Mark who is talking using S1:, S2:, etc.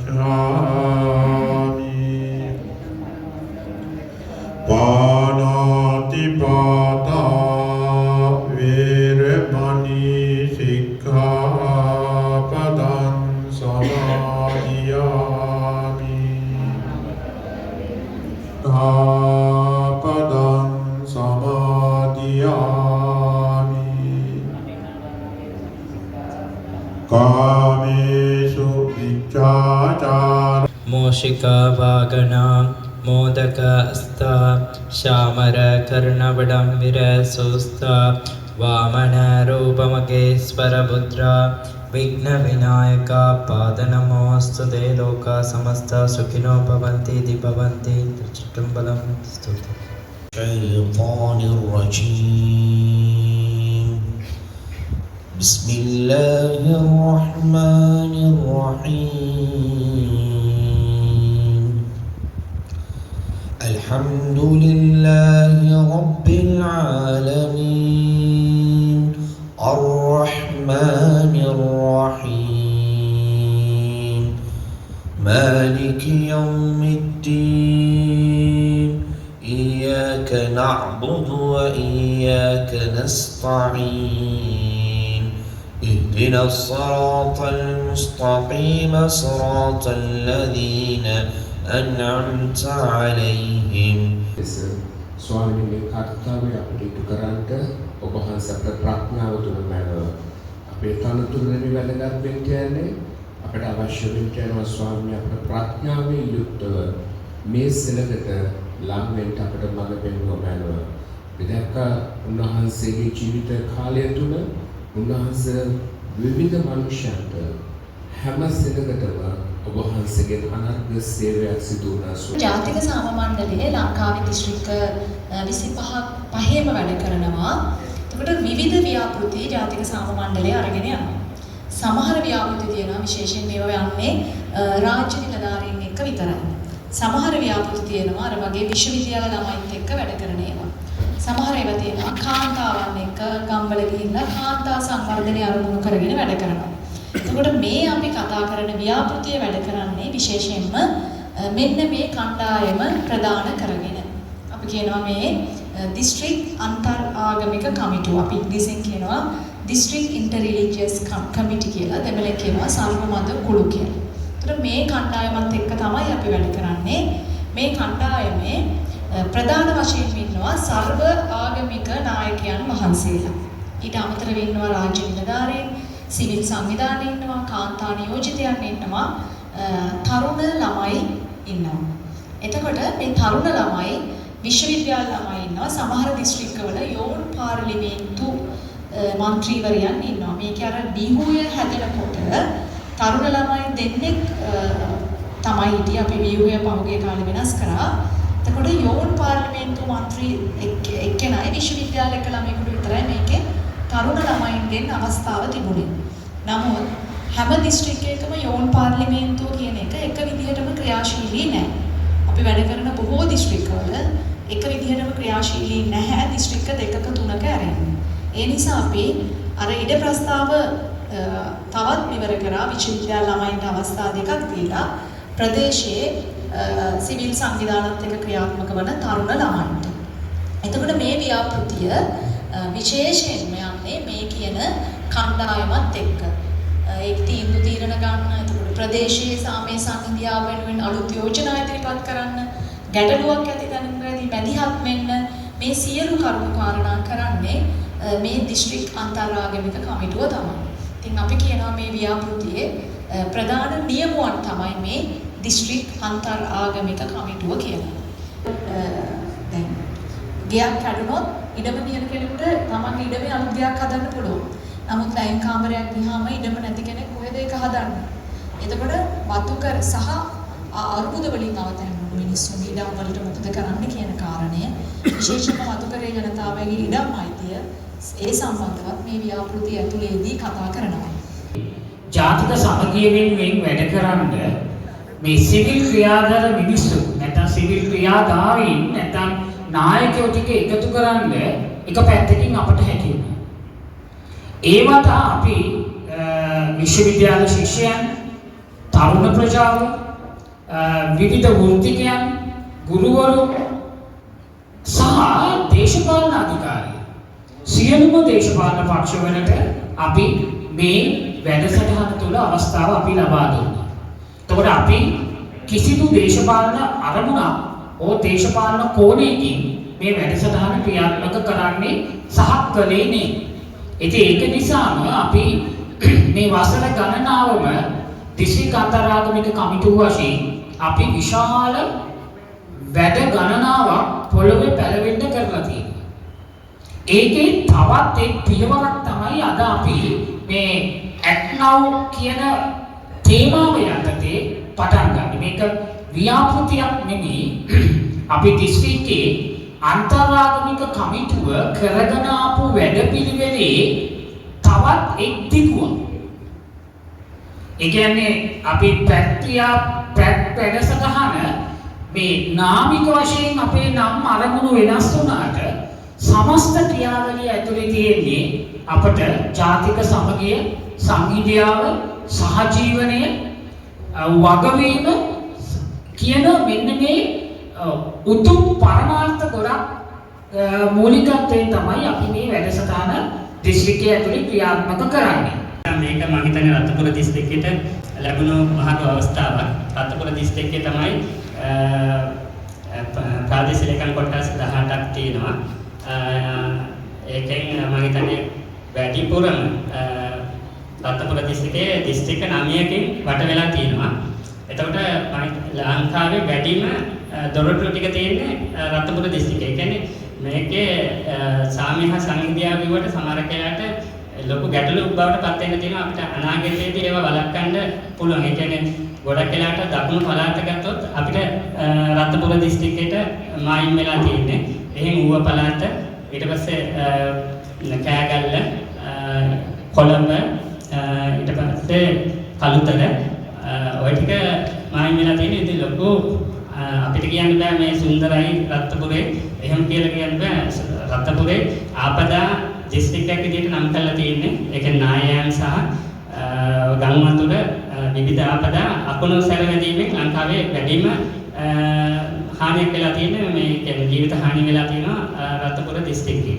S1: gacchami panatipata veramani sikkhapadan samadhiyami sikkhapadan samadhiyami कामेषु मिथ्याचार
S2: मोषिका वागना मोदकस्ता श्यामर कर्णवडंबिर सुस्ता वामन रूपमगेश्वर पुत्रा विघ्न विनायक पादनमोस्तुते लोका समस्त सुखिनो भवन्ति दिभवन्ति त्रिचुट्टम्बलं स्तुति
S3: शैतानिर्रजीम बिस्मिल्लाहिर्रहमानिर्रहीम अल्हम्दुलिल्लाहि रब्बिल आलमीन अर्रहमानिर्रहीम मालिकि यौमिद्दीन इय्याक नअबुदु व इय्याक नस्तईन اهدنا الصراط المستقيم صراط الذين أنعمت عليهم
S4: ස්වාමීන් කර්තව්‍ය අපිට ඉටු කරන්ට ඔබ වහන්සේට ප්‍රඥාව දුන්න මැනව අපේ තනතුරු දෙවි වැඩගත් වෙන්න යන්නේ අපිට අවශ්‍ය වෙන්න යනවා ස්වාමීන් අපේ ප්‍රඥාවේ යුක්තව මේ සෙලකට ලං වෙන්න අපිට මඟ පෙන්වව මැනව විදක්ක උන්වහන්සේගේ ජීවිත කාලය තුල උන්වහන්සේ විවිධ මනුෂ්‍යයන්ට හැම සෙනගටම ඔබ වහන්සේගේ අනර්ග සේවයක් සිදු වුණා.
S5: ජාතික සාම මණ්ඩලයේ ලංකාවේ දිස්ත්‍රික්ක 25ම වැඩ කරනවා. එතකොට විවිධ ව්‍යාපෘති ජාතික සාම මණ්ඩලය අරගෙන යනවා. සමහර ව්‍යාපෘති තියෙනවා විශේෂයෙන් මේවා යන්නේ රාජ්‍ය නිලධාරීන් එක්ක විතරයි. සමහර ව්‍යාපෘති තියෙනවා අර වගේ විශ්වවිද්‍යාල ළමයිත් එක්ක වැඩ කරන ඒවා. සමහර ඒවා තියෙනවා කාන්තාවන් එක්ක ගම්වල ගිහිල්ලා කාන්තා සංවර්ධනය අරමුණු කරගෙන වැඩ කරනවා. එතකොට මේ අපි කතා කරන ව්‍යාපෘතිය වැඩ කරන්නේ විශේෂයෙන්ම මෙන්න මේ කණ්ඩායම ප්‍රදාන කරගෙන. අපි කියනවා මේ district අන්තර් ආගමික කමිටුව. අපි ඉංග්‍රීසියෙන් කියනවා district interreligious committee කියලා. දෙමළෙන් කියනවා සර්ව මත කුළු කියලා. එතකොට මේ කණ්ඩායමත් එක්ක තමයි අපි වැඩ කරන්නේ. මේ කණ්ඩායමේ ප්‍රධාන වශයෙන් ඉන්නවා සර්ව ආගමික නායකයන් වහන්සේලා. ඊට අමතරව ඉන්නවා රාජ්‍ය නිලධාරීන්, සිවිල් සංවිධාන ඉන්නවා, කාන්තා නියෝජිතයන් ඉන්නවා, තරුණ ළමයි ඉන්නවා. එතකොට මේ තරුණ ළමයි විශ්වවිද්‍යාල ළමයි ඉන්නවා. සමහර දිස්ත්‍රික්කවල යෝන් පාර්ලිමේන්තු මන්ත්‍රීවරයන් ඉන්නවා. මේක අර බිහුවේ හැදෙනකොට තරුණ ළමයි දෙන්නෙක් තමයි හිටියේ. අපි බිහුවේ පහුගිය කාලේ වෙනස් කරා. එතකොට යෝන් පාර්ලිමේන්තු මන්ත්‍රී එක්කෙනයි විශ්වවිද්‍යාලයක ළමයෙකුට විතරයි මේකේ තරුණ ළමයින්ගෙන් අවස්ථාව තිබුණේ. නමුත් හැම දිස්ත්‍රික්කයකම යෝන් පාර්ලිමේන්තුව කියන එක විදිහටම ක්‍රියාශීලී නැහැ. අපි වැඩ කරන බොහෝ දිස්ත්‍රික්කවල එක විදිහටම ක්‍රියාශීලී නැහැ. දිස්ත්‍රික්ක දෙකක තුනක ඇරෙන්න. ඒ නිසා අපි අර ඉඩ ප්‍රස්තාව තවත් විවර කරා විශ්වවිද්‍යාල ළමයින්ට අවස්ථා දෙකක් දීලා ප්‍රදේශයේ සිවිල් සංවිධානත් එක්ක ක්‍රියාත්මක වන තරුණ ළමයින්ට. එතකොට මේ ව්‍යාපෘතිය විශේෂයෙන්ම යන්නේ මේ කියන කණ්ඩායමත් එක්ක. ඒක තීන්දුව తీරන ගන්න. එතකොට ප්‍රදේශයේ සාමය සංහිඳියාව වෙනුවෙන් අලුත් යෝජනා ඉදිරිපත් කරන්න, ගැටලුවක් ඇති තැනකදී මැදිහත් වෙන්න මේ සියලු කරුණු කාරණා කරන්නේ මේ දිස්ත්‍රික් අන්තරාගමික කමිටුව තමයි. ඉතින් අපි කියනවා මේ ව්‍යාපෘතියේ ප්‍රධාන නියමුවන් තමයි මේ district අන්තර් ආගමික කමිටුව කියලා. දැන් ගයක් කඩනොත් ඉඩම නියන කෙනෙකුට තමන්ගේ ඉඩමේ අලුත් ගයක් හදන්න පුළුවන්. නමුත් ලයින් කාමරයක් ගියාම ඉඩම නැති කෙනෙක් කොහෙද ඒක හදන්නේ? එතකොට වතුකර සහ අරුබුද වලින් අවතැන් මිනිස්සුන්ගේ ඉඩම් වලට මොකද කරන්න කියන කාරණය විශේෂයෙන්ම වතුකරේ ජනතාවගේ ඉඩම් අයිතිය ඒ සම්බන්ධවත් මේ ව්‍යාපෘතිය ඇතුළේදී කතා කරනවා.
S6: ජාතික සමගිය වෙනුවෙන් වැඩ කරන්න මේ සිවිල් ක්‍රියාදාර මිනිස්සු නැත්නම් සිවිල් ක්‍රියාදාරීන් නැත්නම් නායකයෝ ටික එකතු කරන්න එක පැත්තකින් අපට හැකි වෙනවා. ඒවට අපි විශ්වවිද්‍යාල ශිෂ්‍යයන් තරුණ ප්‍රජාව, විවිධ වෘත්තිකයන්, ගුරුවරු සහ දේශපාලන අධිකාරියෝ සියලුම දේශපාලන පක්ෂවලට අපි මේ වැඩසටහන තුළ අවස්ථාව අපි ලබා දුන්නා. එතකොට අපි කිසිදු දේශපාලන අරමුණක් හෝ දේශපාලන කෝණයකින් මේ වැඩසටහන ක්‍රියාත්මක කරන්නේ සහ කළේ නේ. ඉතින් ඒක නිසාම අපි මේ වසර ගණනාවම දිස්ත්‍රික් අන්තරාගමික කමිටුව වශයෙන් අපි විශාල වැඩ ගණනාවක් පොළොවේ පැලවෙන්න කරලා තියෙනවා. ඒකේ තවත් එක් පියවරක් තමයි අද අපි මේ Act Now කියන තේමාව යටතේ පටන් ගන්න. මේක ව්‍යාපෘතියක් නෙමෙයි. අපි දිස්ත්‍රික්කයේ අන්තරාගමික කමිටුව කරගෙන ආපු වැඩපිළිවෙලේ තවත් එක් දිගුවක්. ඒ කියන්නේ අපි පැට් වැඩසටහන මේ නාමික වශයෙන් අපේ නම් අරමුණු වෙනස් වුණාට සමස්ත ක්‍රියාවලිය ඇතුලේ තියෙන්නේ අපට ජාතික සමගිය, සංහිඳියාව, සහජීවනය, වගවීම කියන මෙන්න මේ උතුම් පරමාර්ථ ගොඩක් මූලිකත්වයෙන් තමයි අපි මේ වැඩසටහන දිස්ත්‍රික්කය ඇතුලේ ක්‍රියාත්මක කරන්නේ.
S7: මේක මම හිතන්නේ රත්නපුර දිස්ත්‍රික්කයට ලැබුණු මහත් අවස්ථාවක්. රත්නපුර දිස්ත්‍රික්කයේ තමයි ප්‍රාදේශීය ලේකම් කොටස් 18ක් තියෙනවා. ඒකෙන් මම හිතන්නේ වැඩිපුරම රත්නපුර දිස්ත්‍රික්කයේ දිස්ත්‍රික්ක 9කින් වට වෙලා තියෙනවා. එතකොට ලංකාවේ වැඩිම දොරටු ටික තියෙන්නේ රත්නපුර දිස්ත්‍රික්කයේ. ඒ කියන්නේ මේකේ සාමය හා සංහිඳියාව විවට සමහර කලාට ලොකු ගැටලු බවට පත් වෙන්න තියෙනවා. අපිට අනාගතයේදී ඒවා වළක්වන්න පුළුවන්. ඒ කියන්නේ ගොඩක් වෙලාවට දකුණු පළාත ගත්තොත් අපිට රත්නපුර දිස්ත්‍රික්කයට මායිම් වෙලා තියෙන්නේ. එහෙන් ඌව පළාත, ඊට පස්සේ කෑගල්ල, කොළඹ, ඊට පස්සේ කළුතර ඔය ටික මායිම් වෙලා තියෙන්නේ. ඉතින් ලොකු අපිට කියන්න බෑ මේ සුන්දරයි රත්නපුරේ එහෙම කියලා කියන්න බෑ. රත්නපුරේ ආපදා දිස්ත්‍රික්කයක් විදිහට නම් කරලා තියෙන්නේ. ඒක නායයන් සහ ගංවතුර විවිධ ආපදා අකුණු සැරවැදීමෙන් ලංකාවේ වැඩිම හානියක් වෙලා තියෙන්නේ. මේ කියන්නේ ජීවිත හානි වෙලා තියෙනවා රත්නපුර දිස්ත්‍රික්කේ.